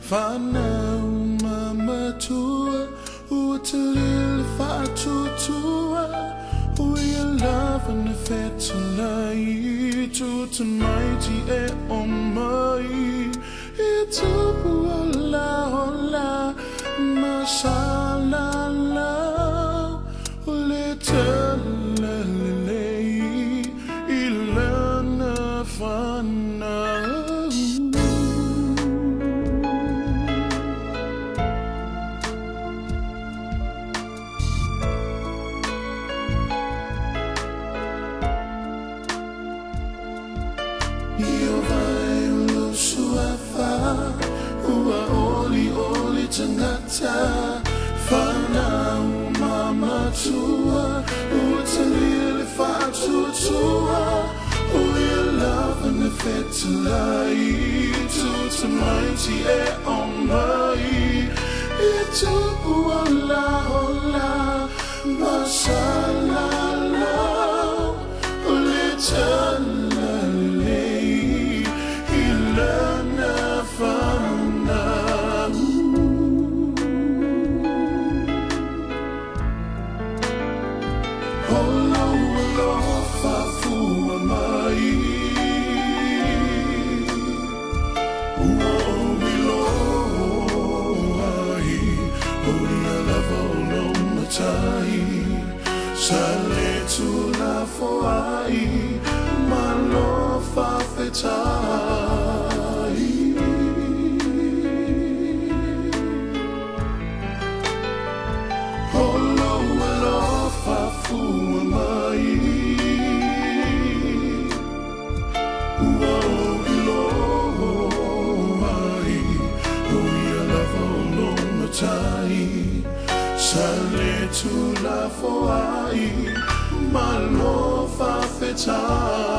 Fana mama tua, utilil fa tutua, your love and affection lai to mighty e omai, it's hola hola, masala la, little ilana fana. Ieovae lusuafa, ua oli tangata, fana mama tua, utalili fatutua, your love and affection lai to mighty e omai, it's hola hola, masala la, little Sale tu la foai, malo fa fetai. Holo alo fa fu mai. Uo ilo ai, uia la volo matai. Sale tu la foai, malo fa fetai.